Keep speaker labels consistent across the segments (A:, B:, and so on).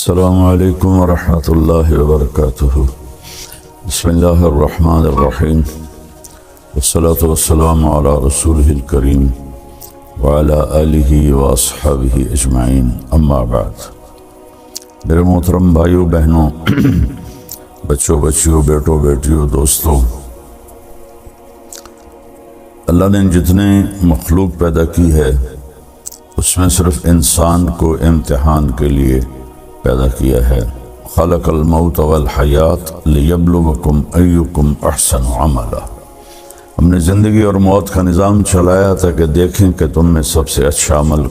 A: السلام علیکم ورحمۃ اللہ وبرکاتہ۔ بسم اللہ الرحمن الرحیم، والصلاة والسلام علی رسولہ الکریم وعلی آلہ واصحابہ اجمعین، اما بعد۔ میرے محترم بھائیوں بہنوں، بچوں بچیوں، بیٹوں بیٹیوں، دوستوں، اللہ نے جتنے مخلوق پیدا کی ہے اس میں صرف انسان کو امتحان کے لیے پیدا کیا ہے۔ خلق الموت والحیات لیبلوکم ایکم احسن عملا۔ ہم نے زندگی اور موت کا نظام چلایا تھا کہ دیکھیں کہ تم میں سب سے اچھا عمل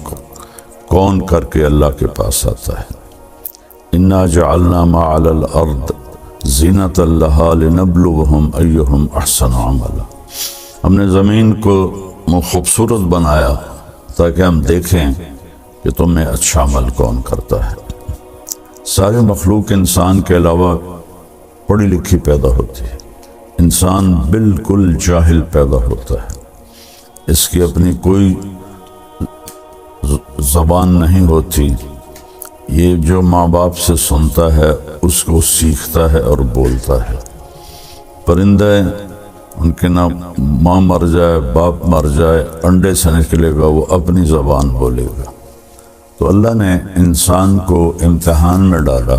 A: کون کر کے اللہ کے پاس آتا ہے۔ انا جعلنا ما علی الارض زینۃ لہا لنبلوہم ایہم احسن عملا۔ ہم نے زمین کو خوبصورت بنایا تاکہ ہم دیکھیں کہ تم میں اچھا عمل کون کرتا ہے۔ سارے مخلوق انسان کے علاوہ پڑھی لکھی پیدا ہوتی ہے، انسان بالکل جاہل پیدا ہوتا ہے، اس کی اپنی کوئی زبان نہیں ہوتی، یہ جو ماں باپ سے سنتا ہے اس کو سیکھتا ہے اور بولتا ہے۔ پرندے ان کے نہ ماں مر جائے باپ مر جائے انڈے سے نکلے گا، وہ اپنی زبان بولے گا۔ تو اللہ نے انسان کو امتحان میں ڈالا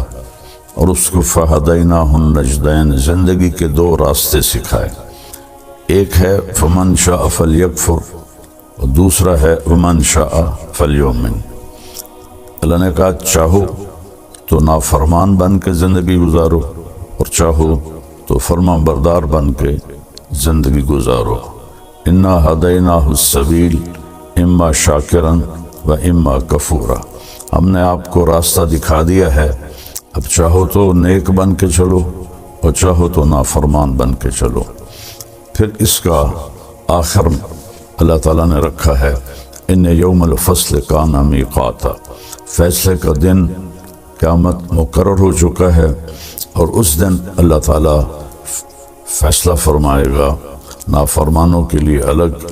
A: اور اس کو فہدیناہ النجدین، زندگی کے دو راستے سکھائے۔ ایک ہے فمن شاء فلیکفر اور دوسرا ہے ومن شاء فلیؤمن۔ اللہ نے کہا چاہو تو نافرمان بن کے زندگی گزارو اور چاہو تو فرما بردار بن کے زندگی گزارو۔ انا ہدیناہ السبیل اما شاکرا و اما کفورا۔ ہم نے آپ کو راستہ دکھا دیا ہے، اب چاہو تو نیک بن کے چلو اور چاہو تو نافرمان بن کے چلو۔ پھر اس کا آخر اللہ تعالیٰ نے رکھا ہے ان یوم الفصل کان میقاتا، فیصلے کا دن قیامت مقرر ہو چکا ہے اور اس دن اللہ تعالیٰ فیصلہ فرمائے گا، نافرمانوں کے لیے الگ،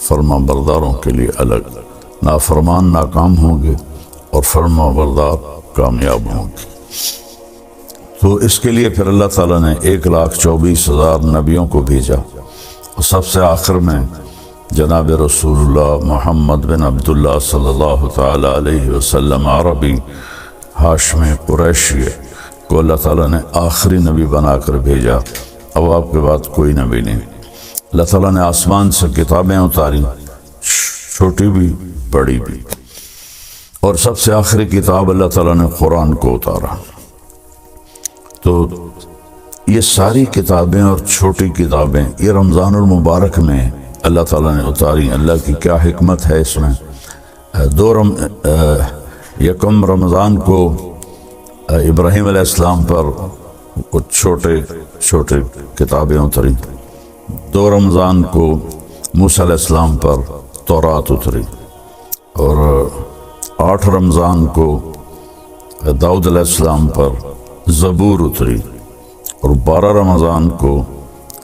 A: فرما برداروں کے لیے الگ۔ نافرمان ناکام ہوں گے اور فرما بردار کامیاب ہوں گے۔ تو اس کے لیے پھر اللہ تعالیٰ نے 1,24,000 نبیوں کو بھیجا اور سب سے آخر میں جناب رسول اللہ محمد بن عبداللہ صلی اللہ تعالیٰ علیہ وسلم عربی ہاشمی قریشی کو اللہ تعالیٰ نے آخری نبی بنا کر بھیجا۔ اب آپ کے بعد کوئی نبی نہیں۔ اللہ تعالیٰ نے آسمان سے کتابیں اتاری، چھوٹی بھی بڑی بھی، اور سب سے آخری کتاب اللہ تعالیٰ نے قرآن کو اتارا۔ تو یہ ساری کتابیں اور چھوٹی کتابیں یہ رمضان المبارک میں اللہ تعالیٰ نے اتاری۔ اللہ کی کیا حکمت ہے اس میں۔ یکم رمضان کو ابراہیم علیہ السلام پر کچھ چھوٹے کتابیں اتری، 2 رمضان کو موسیٰ علیہ السلام پر تورات اتری، اور 8 رمضان کو داؤد علیہ السلام پر زبور اتری، اور 12 رمضان کو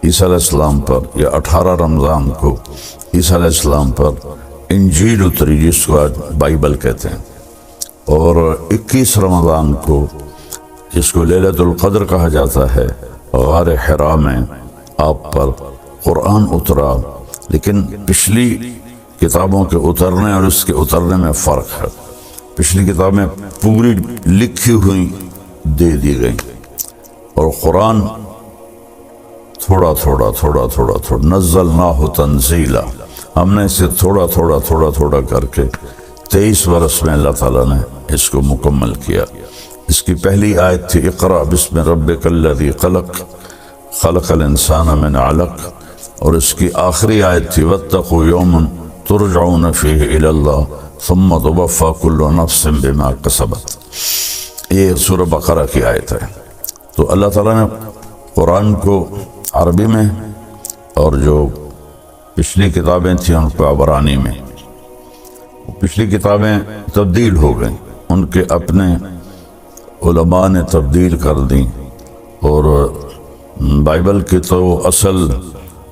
A: عیسیٰ علیہ السلام پر، یا 18 رمضان کو عیسیٰ علیہ السلام پر انجیل اتری جس کو آج بائبل کہتے ہیں، اور 21 رمضان کو جس کو لیلۃ القدر کہا جاتا ہے غار حرا میں آپ پر قرآن اترا۔ لیکن پچھلی کتابوں کے اترنے اور اس کے اترنے میں فرق ہے۔ پچھلی کتابیں پوری لکھی ہوئی دے دی گئیں اور قرآن تھوڑا تھوڑا نزلناہ تنزیلا، ہم نے اسے تھوڑا کر کے 23 برس میں اللہ تعالیٰ نے اس کو مکمل کیا۔ اس کی پہلی آیت تھی اقرأ بسم ربک الذی خلق، خلق الانسان من علق، اور اس کی آخری آیت تھی واتقوا یوما ترجعون فیہ الی اللہ ثم توفی کل نفس بما کسبت۔ یہ سورہ بقرہ کی آیت ہے۔ تو اللہ تعالیٰ نے قرآن کو عربی میں اور جو پچھلی کتابیں تھیں ان کو عبرانی میں، پچھلی کتابیں تبدیل ہو گئیں، ان کے اپنے علماء نے تبدیل کر دیں، اور بائبل کی تو اصل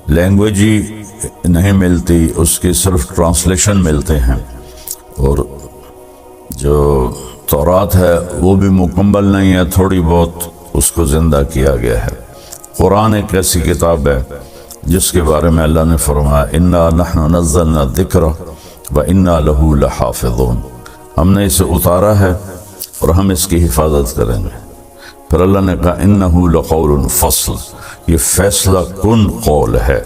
A: لینگویج ہی نہیں ملتی، اس کی صرف ٹرانسلیشن ملتے ہیں، اور جو تورات ہے وہ بھی مکمل نہیں ہے، تھوڑی بہت اس کو زندہ کیا گیا ہے۔ قرآن ایک ایسی کتاب ہے جس کے بارے میں اللہ نے فرمایا انا نحن نزلنا الذکر وانا لہ لحافظون، ہم نے اسے اتارا ہے اور ہم اس کی حفاظت کریں گے۔ پھر اللہ نے کہا انہ لقول فصل، یہ فیصلہ کن قول ہے۔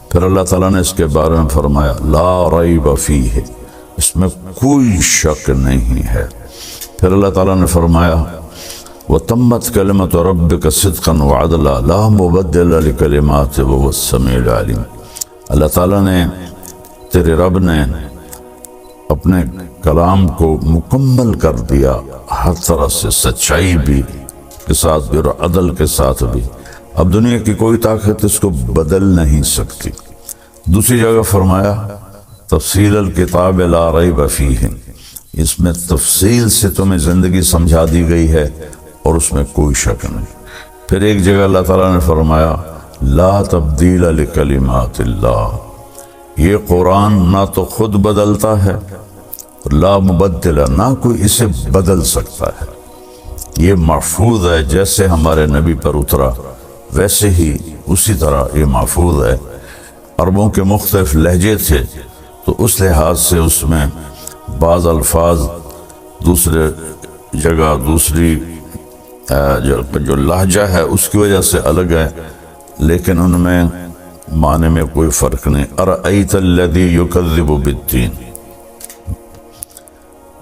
A: پھر اللہ تعالیٰ نے اس کے بارے میں فرمایا لا ریب فیہ، اس میں کوئی شک نہیں ہے۔ پھر اللہ تعالیٰ نے فرمایا وَتَمَّتْ كَلِمَةُ رَبِّكَ صِدْقًا وَعَدْلًا لَا مُبَدِّلَ لِكَلِمَاتِهِ وَهُوَ السَّمِيعُ الْعَلِيمُ، اللہ تعالیٰ نے، تیرے رب نے اپنے کلام کو مکمل کر دیا، ہر طرح سے سچائی بھی کے ساتھ بھی اور عدل کے ساتھ بھی۔ اب دنیا کی کوئی طاقت اس کو بدل نہیں سکتی۔ دوسری جگہ فرمایا تفصیل الکتاب لا ریب فیہ، اس میں تفصیل سے تمہیں زندگی سمجھا دی گئی ہے اور اس میں کوئی شک نہیں۔ پھر ایک جگہ اللہ تعالیٰ نے فرمایا لا تبدیل لکلمات اللہ، یہ قرآن نہ تو خود بدلتا ہے، لا مبدل، نہ کوئی اسے بدل سکتا ہے، یہ محفوظ ہے، جیسے ہمارے نبی پر اترا ویسے ہی اسی طرح یہ محفوظ ہے۔ عربوں کے مختلف لہجے تھے تو اس لحاظ سے اس میں بعض الفاظ دوسرے جگہ دوسری جو لہجہ ہے اس کی وجہ سے الگ ہے، لیکن ان میں معنی میں کوئی فرق نہیں۔ ارأیت الذی یکذب بالدین،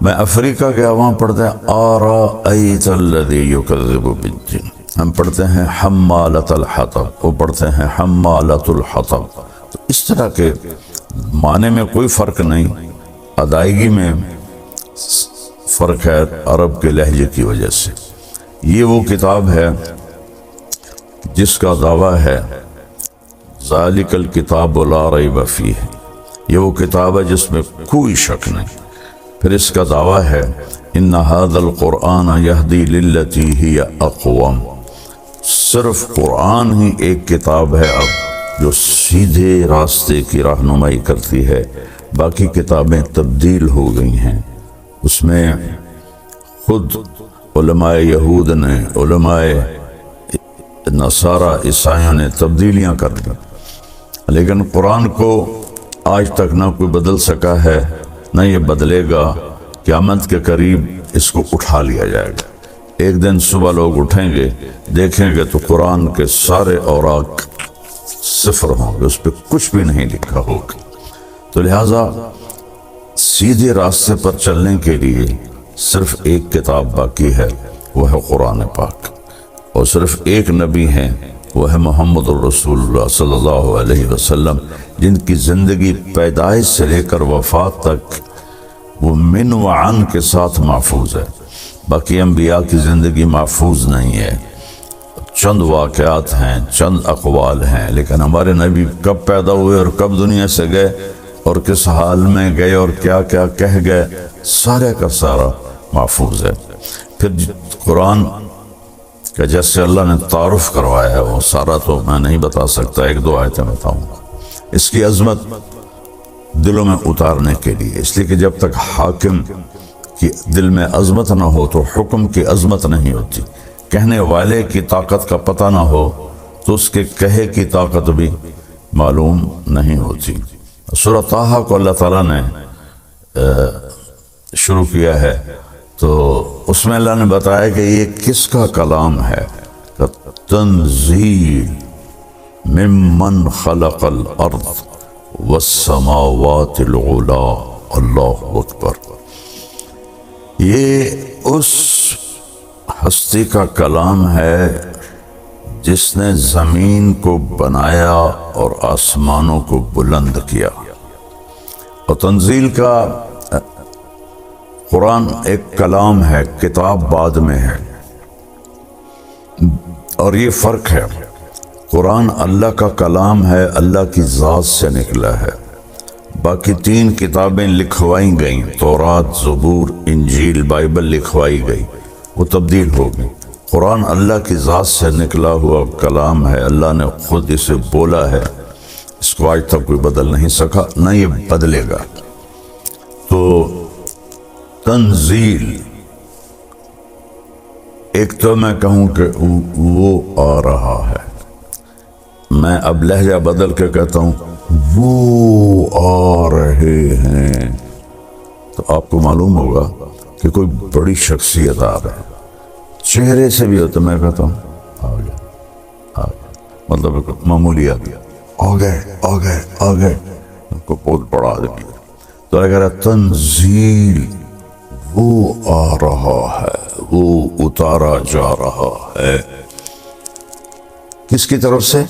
A: میں افریقہ گیا وہاں پڑھتے ہیں ارأیت الذی یکذب بالدین، ہم پڑھتے ہیں حمالۃ الحطب، وہ پڑھتے ہیں حمالۃ الحطب۔ تو اس طرح کے معنی میں کوئی فرق نہیں، ادائیگی میں فرق ہے عرب کے لہجے کی وجہ سے۔ یہ وہ کتاب ہے جس کا دعویٰ ہے ذالک الکتاب لا ریب فیہ، یہ وہ کتاب ہے جس میں کوئی شک نہیں۔ پھر اس کا دعویٰ ہے ان ھذا القرآن یہدی للتی ہی اقوم، صرف قرآن ہی ایک کتاب ہے اب جو سیدھے راستے کی رہنمائی کرتی ہے، باقی کتابیں تبدیل ہو گئی ہیں۔ اس میں خود علماء یہود نے، علماء نصارہ عیسائیوں نے تبدیلیاں کر دی، لیکن قرآن کو آج تک نہ کوئی بدل سکا ہے، نہ یہ بدلے گا۔ قیامت کے قریب اس کو اٹھا لیا جائے گا، ایک دن صبح لوگ اٹھیں گے، دیکھیں گے تو قرآن کے سارے اوراق صفر ہوں گے، اس پہ کچھ بھی نہیں لکھا ہوگا۔ تو لہٰذا سیدھے راستے پر چلنے کے لیے صرف ایک کتاب باقی ہے، وہ ہے قرآن پاک، اور صرف ایک نبی ہیں، وہ ہے محمد الرسول اللہ صلی اللہ علیہ وسلم، جن کی زندگی پیدائش سے لے کر وفات تک وہ من و عن کے ساتھ محفوظ ہے۔ باقی انبیاء کی زندگی محفوظ نہیں ہے، چند واقعات ہیں، چند اقوال ہیں، لیکن ہمارے نبی کب پیدا ہوئے اور کب دنیا سے گئے اور کس حال میں گئے اور کیا کیا کہہ گئے، سارے کا سارا محفوظ ہے۔ پھر قرآن کا جیسے اللہ نے تعارف کروایا ہے وہ سارا تو میں نہیں بتا سکتا، ایک دو آیتیں بتاؤں گا۔ اس کی عظمت دلوں میں اتارنے کے لیے، اس لیے کہ جب تک حاکم کی دل میں عظمت نہ ہو تو حکم کی عظمت نہیں ہوتی، کہنے والے کی طاقت کا پتہ نہ ہو تو اس کے کہے کی طاقت بھی معلوم نہیں ہوتی۔ سورہ طٰہٰ کو اللہ تعالیٰ نے شروع کیا ہے تو اس میں اللہ نے بتایا کہ یہ کس کا کلام ہے، تنزیل ممن خلق الارض والسماوات العلا، اللہ اکبر، یہ اس ہستی کا کلام ہے جس نے زمین کو بنایا اور آسمانوں کو بلند کیا۔ اور تنزیل کا قرآن ایک کلام ہے، کتاب بعد میں ہے، اور یہ فرق ہے، قرآن اللہ کا کلام ہے، اللہ کی ذات سے نکلا ہے۔ باقی تین کتابیں لکھوائی گئیں، تورات، زبور، انجیل، بائبل لکھوائی گئی، وہ تبدیل ہو گئی۔ قرآن اللہ کی ذات سے نکلا ہوا کلام ہے، اللہ نے خود اسے بولا ہے، اس کو آج تک کوئی بدل نہیں سکا، نہ یہ بدلے گا۔ تو تنزیل ایک تو میں کہوں کہ وہ آ رہا ہے، میں اب لہجہ بدل کے کہتا ہوں وہ آ رہے ہیں، تو آپ کو معلوم ہوگا کہ کوئی بڑی شخصیت آ رہا ہے۔ چہرے سے بھی ہوتا، میں کہتا ہوں آ گیا، مطلب معمولی آ گئے کو بہت بڑا آدمی ہے، تو اگر تنزیل وہ آ رہا ہے، وہ اتارا جا رہا ہے، کس کی طرف سے؟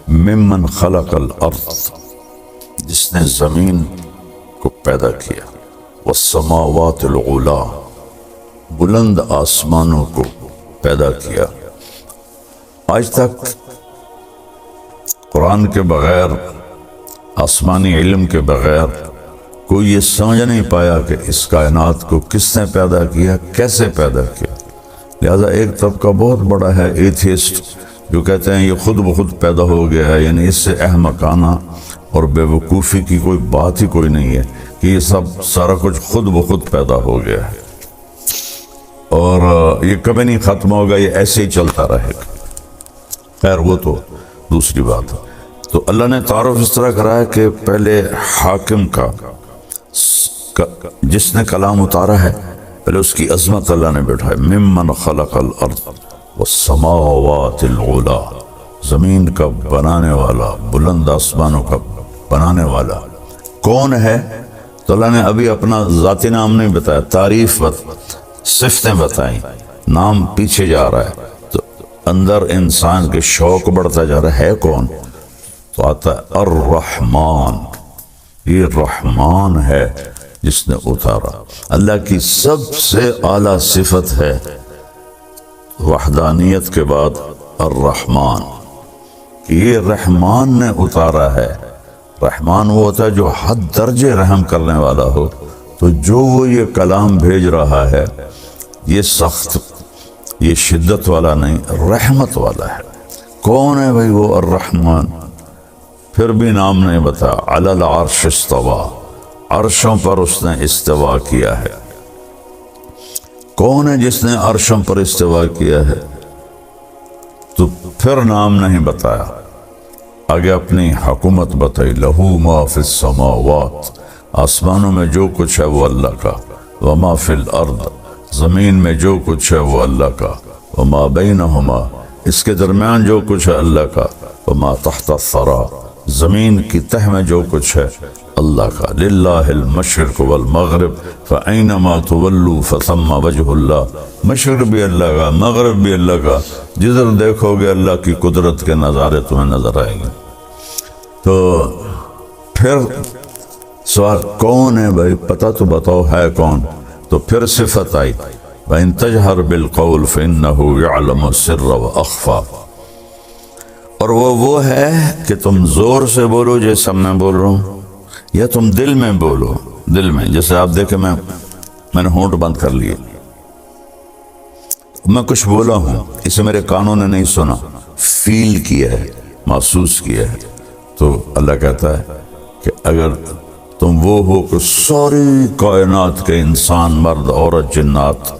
A: ممن خلق الارض، جس نے زمین کو پیدا کیا، والسماوات العلا، بلند آسمانوں کو پیدا کیا۔ آج تک قرآن کے بغیر، آسمانی علم کے بغیر کوئی یہ سمجھ نہیں پایا کہ اس کائنات کو کس نے پیدا کیا، کیسے پیدا کیا۔ لہذا ایک طبقہ بہت بڑا ہے ایتھیسٹ، جو کہتے ہیں یہ خود بخود پیدا ہو گیا ہے، یعنی اس سے احمقانہ اور بے وقوفی کی کوئی بات ہی کوئی نہیں ہے کہ یہ سب سارا کچھ خود بخود پیدا ہو گیا ہے اور یہ کبھی نہیں ختم ہوگا، یہ ایسے ہی چلتا رہے گا۔ خیر وہ تو دوسری بات ہے۔ تو اللہ نے تعارف اس طرح کرا ہے کہ پہلے حاکم کا، جس نے کلام اتارا ہے، پہلے اس کی عظمت اللہ نے بٹھائی، ممن خلق الارض والسماوات العلا، زمین کا بنانے والا، بلند آسمانوں کا بنانے والا کون ہے؟ تو اللہ نے ابھی اپنا ذاتی نام نہیں بتایا، تعریف صفتیں بتائیں، نام پیچھے جا رہا ہے، تو اندر انسان کے شوق بڑھتا جا رہا ہے کون؟ تو آتا ہے الرحمن، یہ رحمان ہے جس نے اتارا۔ اللہ کی سب سے اعلیٰ صفت ہے وحدانیت کے بعد الرحمن، یہ رحمان نے اتارا ہے۔ رحمان وہ ہوتا ہے جو حد درجے رحم کرنے والا ہو، تو جو وہ یہ کلام بھیج رہا ہے یہ سخت، یہ شدت والا نہیں، رحمت والا ہے۔ کون ہے بھائی وہ الرحمن؟ پھر بھی نام نہیں بتا، علی العرش استوى، عرشوں پر اس نے استوا کیا ہے۔ کون ہے جس نے عرشوں پر استوا کیا ہے؟ تو پھر نام نہیں بتایا، آگے اپنی حکومت بتائی، لہو ما فی السماوات، آسمانوں میں جو کچھ ہے وہ اللہ کا، وما فی الارض، زمین میں جو کچھ ہے وہ اللہ کا، وما بینہما، اس کے درمیان جو کچھ ہے اللہ کا، وما تحت الثری، زمین کی تہ میں جو کچھ ہے اللہ کا، للہ المشرق والمغرب فأینما تولوا فثم وجہ اللہ، مشرق بھی اللہ کا، مغرب بھی اللہ کا، جدھر دیکھو گے اللہ کی قدرت کے نظارے تمہیں نظر آئیں گے۔ تو پھر سوال کون ہے بھائی؟ پتہ تو بتاؤ ہے کون؟ تو پھر صفت آئی، وَإِن تَجْهَرْ بِالْقَوْلِ فَإِنَّهُ يَعْلَمُ السِّرَّ وَأَخْفَى، اور وہ ہے کہ تم زور سے بولو جیسا میں بول رہا ہوں، یا تم دل میں بولو، دل میں، جیسے آپ دیکھیں میں نے ہونٹ بند کر لیے، میں کچھ بولا ہوں، اسے میرے کانوں نے نہیں سنا، فیل کیا ہے، محسوس کیا ہے، تو اللہ کہتا ہے کہ اگر تم وہ ہو کہ ساری کائنات کے انسان، مرد، عورت، جنات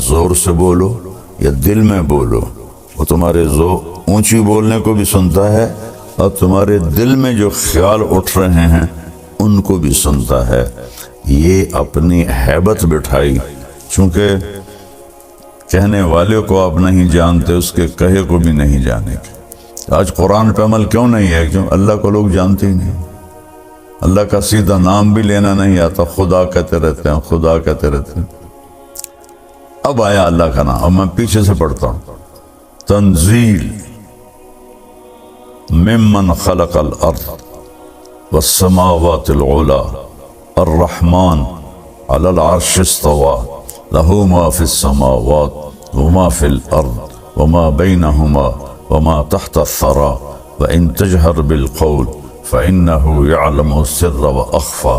A: زور سے بولو یا دل میں بولو، وہ تمہارے اونچی بولنے کو بھی سنتا ہے اور تمہارے دل میں جو خیال اٹھ رہے ہیں ان کو بھی سنتا ہے۔ یہ اپنی ہیبت بٹھائی، چونکہ کہنے والے کو آپ نہیں جانتے، اس کے کہے کو بھی نہیں جانے گے۔ آج قرآن پہ عمل کیوں نہیں ہے؟ کیوں؟ اللہ کو لوگ جانتے ہی نہیں، اللہ کا سیدھا نام بھی لینا نہیں آتا، خدا کہتے رہتے ہیں، خدا کہتے رہتے ہیں۔ اب آیا اللہ کا نام، اب میں پیچھے سے پڑھتا ہوں، تنزیل ممن خلق الارض والسماوات العلا الرحمن على العرش استوى له ما في السماوات وما في الارض وما بينهما وما تحت الثرى وان تجهر بالقول فانه يعلم السر واخفى۔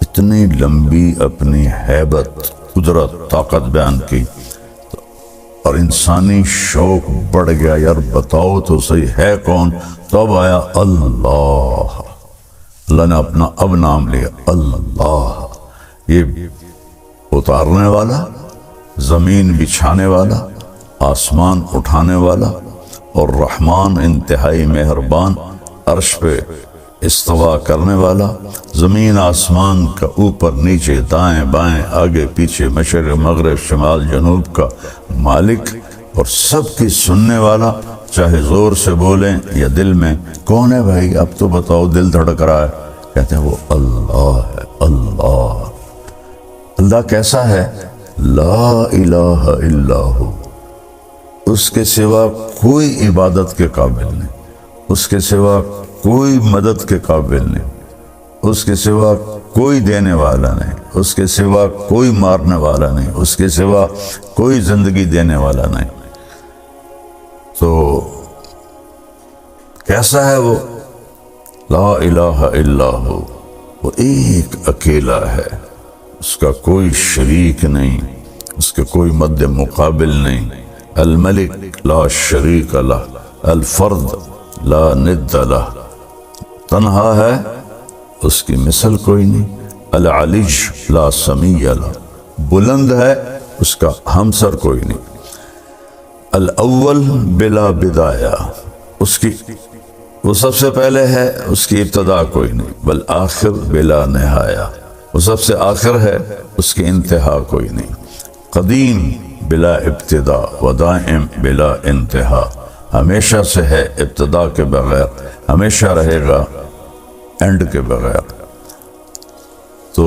A: اتنی لمبی اپنی ہیبت، قدرت، طاقت بیان کی، اور انسانی شوق بڑھ گیا، یار بتاؤ تو صحیح ہے کون؟ تب آیا اللہ، اللہ نے اپنا اب نام لیا، اللہ، یہ اتارنے والا، زمین بچھانے والا، آسمان اٹھانے والا، اور رحمان انتہائی مہربان، عرش پہ استوا کرنے والا، زمین آسمان کا اوپر نیچے دائیں بائیں آگے پیچھے مشرق مغرب شمال جنوب کا مالک، اور سب کی سننے والا، چاہے زور سے بولیں یا دل میں۔ کون ہے بھائی اب تو بتاؤ، دل دھڑک رہا ہے، کہتے ہیں وہ اللہ ہے۔ اللہ، اللہ کیسا ہے؟ لا الہ الا ہو، اس کے سوا کوئی عبادت کے قابل نہیں، اس کے سوا کوئی مدد کے قابل نہیں، اس کے سوا کوئی دینے والا نہیں، اس کے سوا کوئی مارنے والا نہیں، اس کے سوا کوئی زندگی دینے والا نہیں۔ تو کیسا ہے وہ؟ لا الہ الا ہو، وہ ایک اکیلا ہے، اس کا کوئی شریک نہیں، اس کے کوئی مد مقابل نہیں۔ الملک لا شریک لہ، الفرد لا ند لہ، تنہا ہے، اس کی مثل کوئی نہیں۔ العلی لا سمیع لہ، بلند ہے، اس کا ہمسر کوئی نہیں۔ الاول بلا بدایہ، اس کی وہ سب سے پہلے ہے، اس کی ابتدا کوئی نہیں۔ والآخر بلا نہایہ، وہ سب سے آخر ہے، اس کی انتہا کوئی نہیں۔ قدیم بلا ابتدا ودائم بلا انتہا، ہمیشہ سے ہے، ابتدا کے بغیر، ہمیشہ رہے گا اینڈ کے بغیر۔ تو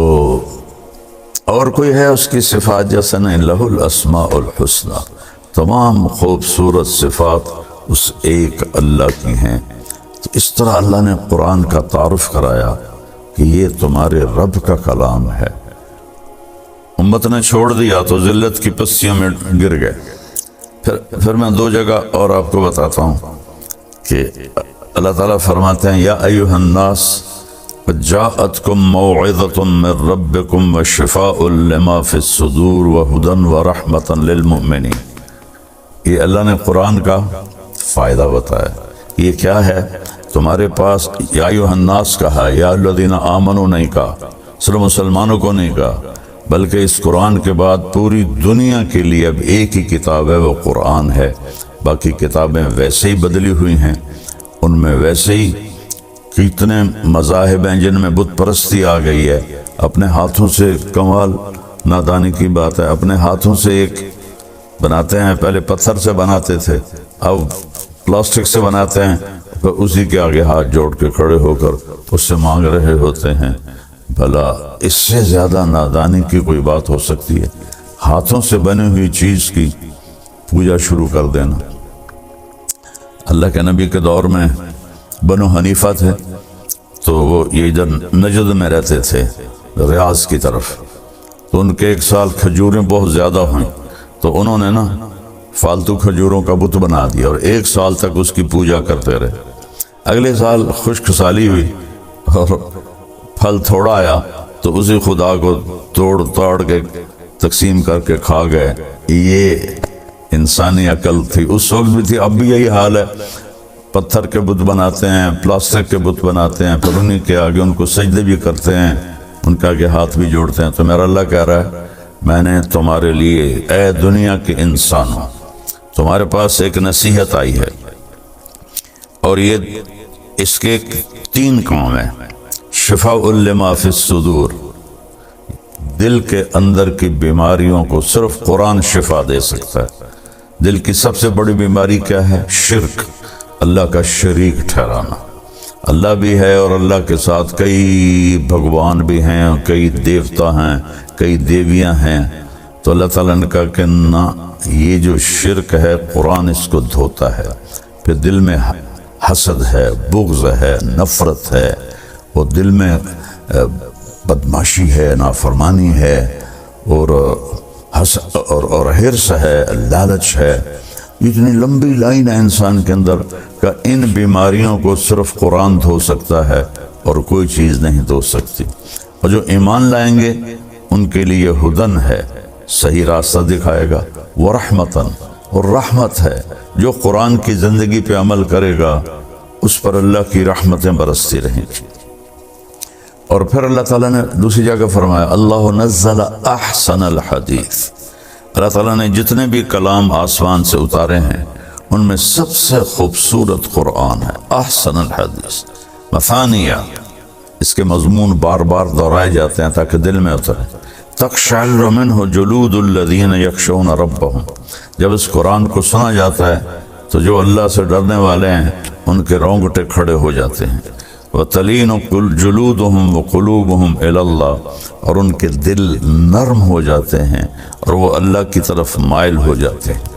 A: اور کوئی ہے اس کی صفات جیسا نہیں؟ لہ الاسماء الحسنی، تمام خوبصورت صفات اس ایک اللہ کی ہیں۔ تو اس طرح اللہ نے قرآن کا تعارف کرایا کہ یہ تمہارے رب کا کلام ہے۔ امت نے چھوڑ دیا تو ذلت کی پستیوں میں گر گئے۔ پھر میں دو جگہ اور آپ کو بتاتا ہوں کہ اللہ تعالیٰ فرماتے ہیں یا ایھا الناس قد جاءتکم موعظۃ من ربکم وشفاء لما فی الصدور وہدی ورحمۃ للمؤمنین۔ یہ اللہ نے قرآن کا فائدہ بتایا۔ یہ کیا ہے؟ تمہارے پاس یا ایھا الناس کہا، یا الذین آمنوا نہیں کہا، صرف مسلمانوں کو نہیں کہا، بلکہ اس قرآن کے بعد پوری دنیا کے لیے اب ایک ہی کتاب ہے، وہ قرآن ہے۔ باقی کتابیں ویسے ہی بدلی ہوئی ہیں، ان میں ویسے ہی کتنے مذاہب ہیں جن میں بت پرستی آ گئی ہے۔ اپنے ہاتھوں سے، کمال نادانی کی بات ہے، اپنے ہاتھوں سے ایک بناتے ہیں، پہلے پتھر سے بناتے تھے، اب پلاسٹک سے بناتے ہیں، پھر اسی کے آگے ہاتھ جوڑ کے کھڑے ہو کر اس سے مانگ رہے ہوتے ہیں۔ بھلا اس سے زیادہ نادانی کی کوئی بات ہو سکتی ہے؟ ہاتھوں سے بنی ہوئی چیز کی پوجا شروع کر دینا۔ اللہ کے نبی کے دور میں بنو حنیفہ تھے، تو وہ یہ ادھر نجد میں رہتے تھے، ریاض کی طرف۔ تو ان کے ایک سال کھجوریں بہت زیادہ ہوئیں، تو انہوں نے نا فالتو کھجوروں کا بت بنا دیا اور ایک سال تک اس کی پوجا کرتے رہے۔ اگلے سال خشک سالی ہوئی اور پھل تھوڑا آیا، تو اسی خدا کو توڑ توڑ کے تقسیم کر کے کھا گئے۔ یہ انسانی عقل تھی، اس وقت بھی تھی، اب بھی یہی حال ہے۔ پتھر کے بت بناتے ہیں، پلاسٹک کے بت بناتے ہیں، پھر انہیں کے آگے ان کو سجدے بھی کرتے ہیں، ان کے آگے ہاتھ بھی جوڑتے ہیں۔ تو میرا اللہ کہہ رہا ہے میں نے تمہارے لیے، اے دنیا کے انسانوں، تمہارے پاس ایک نصیحت آئی ہے، اور یہ اس کے 3 کام ہیں۔ شفاء لما فی الصدور، دل کے اندر کی بیماریوں کو صرف قرآن شفا دے سکتا ہے۔ دل کی سب سے بڑی بیماری کیا ہے؟ شرک، اللہ کا شریک ٹھہرانا۔ اللہ بھی ہے اور اللہ کے ساتھ کئی بھگوان بھی ہیں، کئی دیوتا ہیں، کئی دیویاں ہیں۔ تو اللہ تعالیٰ نے کہا کہ نہ، یہ جو شرک ہے قرآن اس کو دھوتا ہے۔ پھر دل میں حسد ہے، بغض ہے، نفرت ہے، وہ دل میں بدماشی ہے، نافرمانی ہے، اور حرص ہے، لالچ ہے۔ اتنی لمبی لائن ہے انسان کے اندر کہ ان بیماریوں کو صرف قرآن دھو سکتا ہے اور کوئی چیز نہیں دھو سکتی۔ اور جو ایمان لائیں گے ان کے لیے ہدن ہے، صحیح راستہ دکھائے گا، ورحمتن، اور رحمت ہے۔ جو قرآن کی زندگی پہ عمل کرے گا اس پر اللہ کی رحمتیں برستی رہیں گی۔ اور پھر اللہ تعالیٰ نے دوسری جگہ فرمایا اللہ نزل احسن الحدیث، اللہ تعالیٰ نے جتنے بھی کلام آسمان سے اتارے ہیں ان میں سب سے خوبصورت قرآن ہے، احسن الحدیث مثانیہ، اس کے مضمون بار بار دہرائے جاتے ہیں تاکہ دل میں اترے۔ تقشعر منہ جلود الذین یخشون ربہم، جب اس قرآن کو سنا جاتا ہے تو جو اللہ سے ڈرنے والے ہیں ان کے رونگٹے کھڑے ہو جاتے ہیں۔ وَتَلِينُ جُلُودُهُمْ وَقُلُوبُهُمْ إِلَى اللَّهِ، اور ان کے دل نرم ہو جاتے ہیں اور وہ اللہ کی طرف مائل ہو جاتے ہیں۔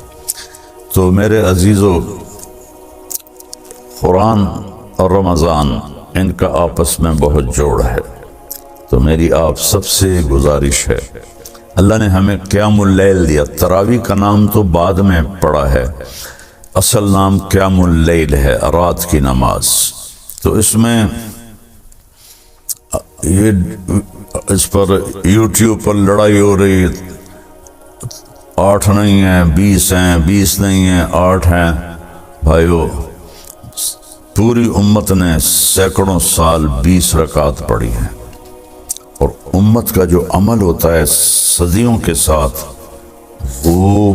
A: تو میرے عزیزو، قرآن اور رمضان ان کا آپس میں بہت جوڑ ہے، تو میری آپ سب سے گزارش ہے، اللہ نے ہمیں قیام اللیل دیا، تراویح کا نام تو بعد میں پڑا ہے، اصل نام قیام اللیل ہے، رات کی نماز۔ تو اس میں یہ اس پر یوٹیوب پر لڑائی ہو رہی، 8 نہیں ہیں 20 ہیں، 20 نہیں ہیں 8 ہیں۔ بھائیو، پوری امت نے سینکڑوں سال 20 رکعت پڑھی ہیں، اور امت کا جو عمل ہوتا ہے صدیوں کے ساتھ وہ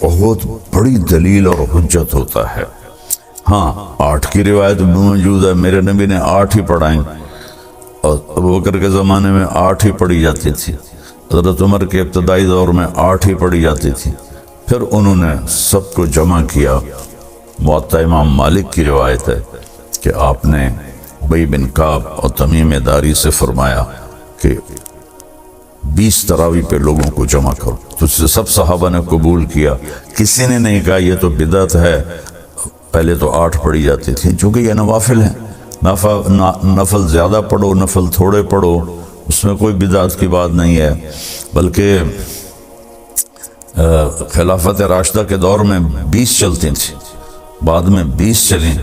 A: بہت بڑی دلیل اور حجت ہوتا ہے۔ ہاں، 8 کی روایت بھی موجود ہے، میرے نبی نے 8 ہی پڑھائیں، اور ابوبکر کے زمانے میں 8 ہی پڑھی جاتی تھی، حضرت عمر کے ابتدائی دور میں 8 ہی پڑھی جاتی تھی، پھر انہوں نے سب کو جمع کیا۔ موطا امام مالک کی روایت ہے کہ آپ نے ابی بن کعب اور تمیم داری سے فرمایا کہ 20 تراویح پہ لوگوں کو جمع کرو، تو سب صحابہ نے قبول کیا، کسی نے نہیں کہا یہ تو بدعت ہے۔ پہلے تو 8 پڑھی جاتی تھی، چونکہ یہ نوافل ہیں، نفل زیادہ پڑھو نفل تھوڑے پڑھو، اس میں کوئی بدعت کی بات نہیں ہے، بلکہ خلافت راشدہ کے دور میں 20 چلتی تھیں، بعد میں 20 چلیں۔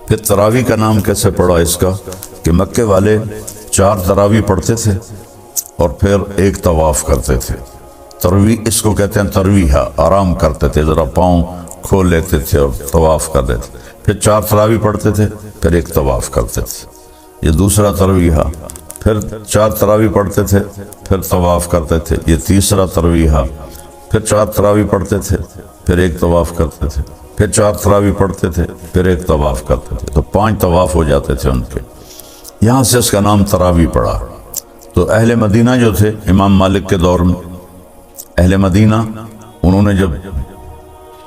A: پھر تراویح کا نام کیسے پڑا اس کا کہ مکے والے 4 تراویح پڑھتے تھے اور پھر 1 طواف کرتے تھے۔ ترویح اس کو کہتے ہیں، ترویحہ، آرام کرتے تھے، ذرا پاؤں کھول لیتے تھے اور طواف کر لیتے تھے، پھر 4 تراویح پڑھتے تھے، پھر 1 طواف کرتے تھے، یہ دوسرا ترویحہ۔ پھر 4 تراویح پڑھتے تھے، پھر طواف کرتے تھے، یہ تیسرا ترویحہ۔ پھر 4 تراویح پڑھتے تھے، پھر 1 طواف کرتے تھے، پھر 4 تراویح پڑھتے تھے، پھر 1 طواف کرتے تھے، تو 5 طواف ہو جاتے تھے ان کے، یہاں سے اس کا نام تراویح پڑا۔ تو اہل مدینہ جو تھے امام مالک کے دور میں، اہل مدینہ انہوں نے جب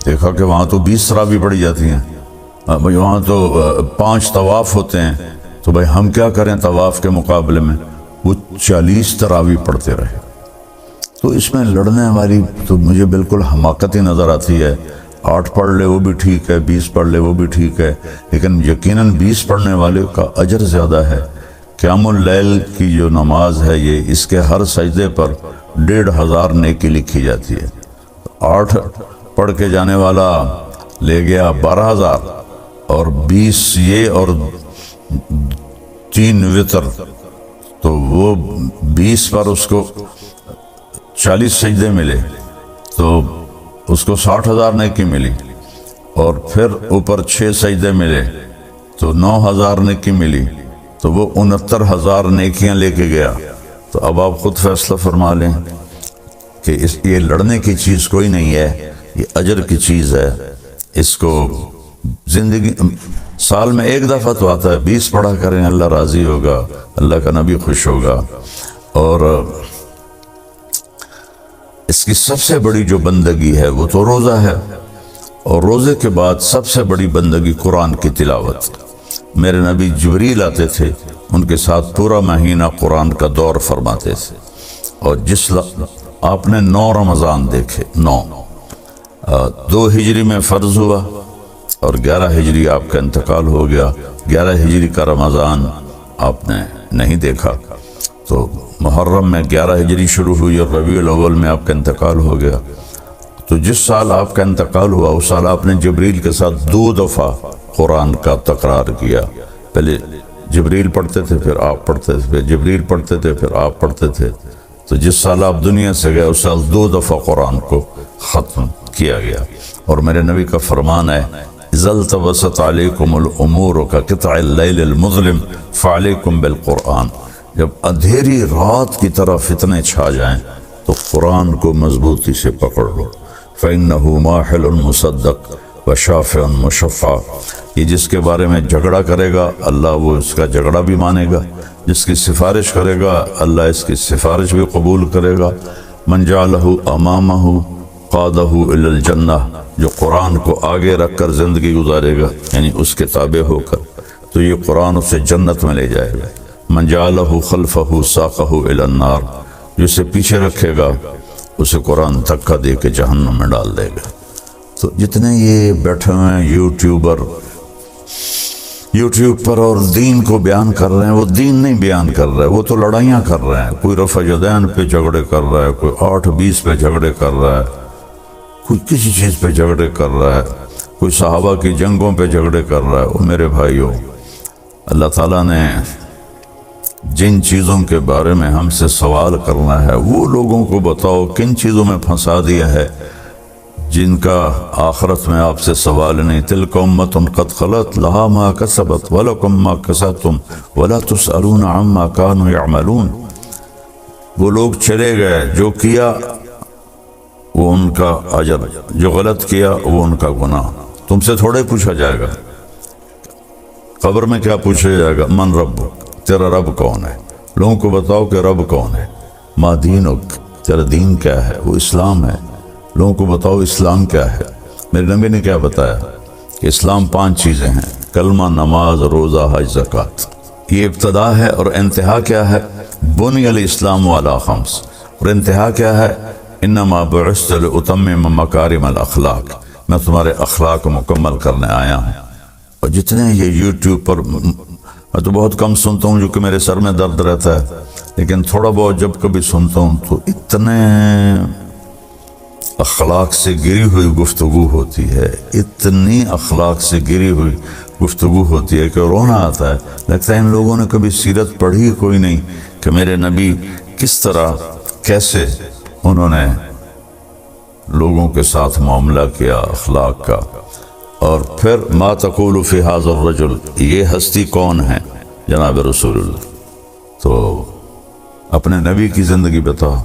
A: دیکھا کہ وہاں تو 20 تراویح پڑھی جاتی ہیں، وہاں تو 5 طواف ہوتے ہیں، تو بھائی ہم کیا کریں طواف کے مقابلے میں؟ وہ 40 تراویح پڑھتے رہے۔ تو اس میں لڑنے والی تو مجھے بالکل حماقت ہی نظر آتی ہے۔ 8 پڑھ لے وہ بھی ٹھیک ہے، 20 پڑھ لے وہ بھی ٹھیک ہے، لیکن یقیناً 20 پڑھنے والے کا اجر زیادہ ہے۔ قیام اللیل کی جو نماز ہے، یہ اس کے ہر سجدے پر 1500 نیکی لکھی جاتی ہے۔ 8 پڑھ کے جانے والا لے گیا 12000، اور 20 یہ اور 3 وطر، تو وہ 20 پر اس کو 40 سجدے ملے، تو اس کو 60,000 نیکی ملی، اور پھر اوپر 6 سجدے ملے تو 9000 نیکی ملی، تو وہ 69,000 نیکیاں لے کے گیا۔ تو اب آپ خود فیصلہ فرما لیں کہ یہ لڑنے کی چیز کوئی نہیں ہے، یہ اجر کی چیز ہے۔ اس کو زندگی سال میں 1 دفعہ تو آتا ہے، 20 پڑھا کریں، اللہ راضی ہوگا، اللہ کا نبی خوش ہوگا۔ اور اس کی سب سے بڑی جو بندگی ہے وہ تو روزہ ہے، اور روزے کے بعد سب سے بڑی بندگی قرآن کی تلاوت۔ میرے نبی جبریل آتے تھے، ان کے ساتھ پورا مہینہ قرآن کا دور فرماتے تھے، اور آپ نے 9 رمضان دیکھے، 2 ہجری میں فرض ہوا اور 11 ہجری آپ کا انتقال ہو گیا۔ 11 ہجری کا رمضان آپ نے نہیں دیکھا، تو محرم میں 11 ہجری شروع ہوئی اور ربیع الاول میں آپ کا انتقال ہو گیا۔ تو جس سال آپ کا انتقال ہوا اس سال آپ نے جبریل کے ساتھ 2 دفعہ قرآن کا تکرار کیا، پہلے جبریل پڑھتے تھے، پھر آپ پڑھتے تھے، پھر جبریل پڑھتے تھے، پھر آپ پڑھتے تھے۔ تو جس سال آپ دنیا سے گئے اس سال 2 دفعہ قرآن کو ختم کیا گیا۔ اور میرے نبی کا فرمان ہے، اذا التبست علیکم الامور کقطع اللیل المظلم فعلیکم بالقرآن، جب اندھیری رات کی طرح فتنے چھا جائیں تو قرآن کو مضبوطی سے پکڑ لو۔ فَإِنَّهُ مَاحِلٌ مُصَدَّقٌ وَشَافِعٌ مُشَفَّعٌ، یہ جس کے بارے میں جھگڑا کرے گا اللہ وہ اس کا جھگڑا بھی مانے گا، جس کی سفارش کرے گا اللہ اس کی سفارش بھی قبول کرے گا۔ من جعلہ امامہ قادہ الی الجنہ، جو قرآن کو آگے رکھ کر زندگی گزارے گا یعنی اس کے تابع ہو کر، تو یہ قرآن اسے جنت میں لے جائے گا۔ من جعلہ خلفہ ساقہ الی النار، جو اسے پیچھے رکھے گا اسے قرآن دھکا دے کے جہنم میں ڈال دے گا۔ تو جتنے یہ بیٹھے ہوئے ہیں یوٹیوب پر اور دین کو بیان کر رہے ہیں، وہ دین نہیں بیان کر رہے، وہ تو لڑائیاں کر رہے ہیں۔ کوئی رفع یدین پہ جھگڑے کر رہا ہے، کوئی 8-20 پہ جھگڑے کر رہا ہے، کوئی کسی چیز پہ جھگڑے کر رہا ہے، کوئی صحابہ کی جنگوں پہ جھگڑے کر رہا ہے۔ او میرے بھائیوں، اللہ تعالیٰ نے جن چیزوں کے بارے میں ہم سے سوال کرنا ہے وہ لوگوں کو بتاؤ کن چیزوں میں پھنسا دیا ہے جن کا آخرت میں آپ سے سوال نہیں۔ تلک امۃ قد خلت لہا ما کسبت ولکم ما کسبتم ولا تسألون عما کانوا یعملون، وہ لوگ چلے گئے، جو کیا وہ ان کا اجر، جو غلط کیا وہ ان کا گناہ۔ تم سے تھوڑے پوچھا جائے گا، قبر میں کیا پوچھا جائے گا؟ من ربک، تیرا رب کون ہے؟ لوگوں کو بتاؤ کہ رب کون ہے۔ ما دینک، تیرا دین کیا ہے؟ وہ اسلام ہے۔ لوگوں کو بتاؤ اسلام کیا ہے۔ میرے نبی نے کیا بتایا کہ اسلام 5 چیزیں ہیں، کلمہ، نماز، روزہ، حج، زکوٰۃ۔ یہ ابتدا ہے، اور انتہا کیا ہے؟ بنی الاسلام علی 5، اور انتہا کیا ہے؟ انما بعثت لاتمم مکارم الاخلاق، میں تمہارے اخلاق کو مکمل کرنے آیا ہوں۔ اور جتنے یہ یوٹیوب پر، میں تو بہت کم سنتا ہوں جو کہ میرے سر میں درد رہتا ہے، لیکن تھوڑا بہت جب کبھی سنتا ہوں تو اتنے اخلاق سے گری ہوئی گفتگو ہوتی ہے، اتنی اخلاق سے گری ہوئی گفتگو ہوتی ہے کہ رونا آتا ہے۔ لگتا ہے ان لوگوں نے کبھی سیرت پڑھی کوئی نہیں کہ میرے نبی کس طرح، کیسے انہوں نے لوگوں کے ساتھ معاملہ کیا اخلاق کا۔ اور پھر ما تقول فی ھذا الرجل، یہ ہستی کون ہے؟ جناب رسول اللہ۔ تو اپنے نبی کی زندگی بتاؤ۔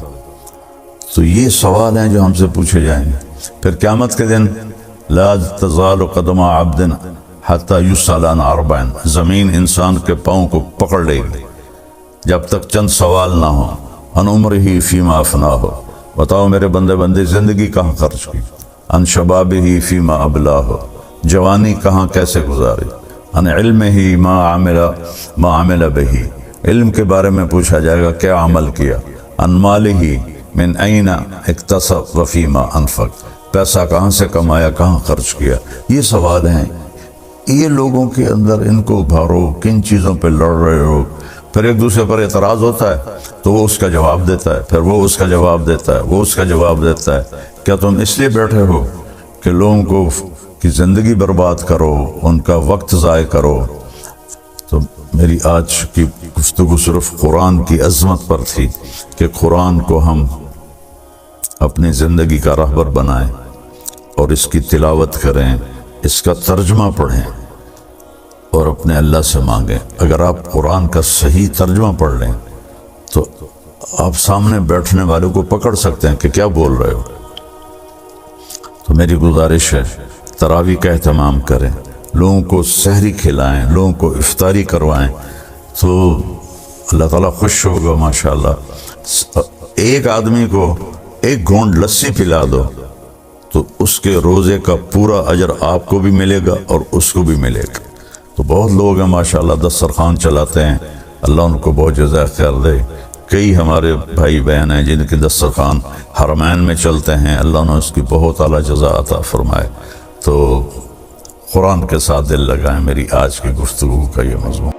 A: تو یہ سوال ہیں جو ہم سے پوچھے جائیں گے۔ پھر قیامت کے دن لا تزال قدم عبد حتی یسأل عن 4، زمین انسان کے پاؤں کو پکڑ لے گی جب تک چند سوال نہ ہو۔ عن عمرہ فیما افناہ، بتاؤ میرے بندے زندگی کہاں خرچ کی؟ عن شبابہ فیما ابلاہ، جوانی کہاں کیسے گزاری؟ عن علمہ ما عمل بہ، علم کے بارے میں پوچھا جائے گا کیا عمل کیا؟ عن مالہ من این اکتسب وفیما انفق، پیسہ کہاں سے کمایا، کہاں خرچ کیا؟ یہ سوال ہیں۔ یہ لوگوں کے اندر ان کو ابھارو، کن چیزوں پہ لڑ رہے ہو۔ پھر ایک دوسرے پر اعتراض ہوتا ہے تو وہ اس کا جواب دیتا ہے، پھر وہ اس کا جواب دیتا ہے، وہ اس کا جواب دیتا ہے۔ کیا تم اس لیے بیٹھے ہو کہ لوگوں کو کی زندگی برباد کرو، ان کا وقت ضائع کرو؟ تو میری آج کی گفتگو صرف قرآن کی عظمت پر تھی کہ قرآن کو ہم اپنی زندگی کا راہبر بنائیں اور اس کی تلاوت کریں، اس کا ترجمہ پڑھیں اور اپنے اللہ سے مانگیں۔ اگر آپ قرآن کا صحیح ترجمہ پڑھ لیں تو آپ سامنے بیٹھنے والوں کو پکڑ سکتے ہیں کہ کیا بول رہے ہو۔ تو میری گزارش ہے تراویح کا اہتمام کریں، لوگوں کو سحری کھلائیں، لوگوں کو افطاری کروائیں، تو اللہ تعالیٰ خوش ہوگا ماشاءاللہ۔ ایک آدمی کو 1 گھونٹ لسی پلا دو تو اس کے روزے کا پورا اجر آپ کو بھی ملے گا اور اس کو بھی ملے گا۔ تو بہت لوگ ہیں ماشاءاللہ دسترخوان چلاتے ہیں، اللہ ان کو بہت جزائے خیر دے۔ کئی ہمارے بھائی بہن ہیں جن کے دسترخوان حرمین میں چلتے ہیں، اللہ نے اس کی بہت اعلیٰ جزا عطا فرمائے۔ تو قرآن کے ساتھ دل لگائیں، میری آج کی گفتگو کا یہ مضمون۔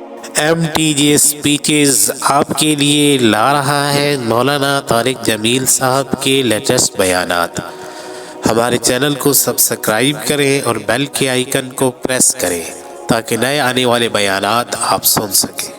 B: MTJ اسپیچز آپ کے لیے لا رہا ہے مولانا طارق جمیل صاحب کے لیٹسٹ بیانات۔ ہمارے چینل کو سبسکرائب کریں اور بیل کے آئیکن کو پریس کریں تاکہ نئے آنے والے بیانات آپ سن سکیں۔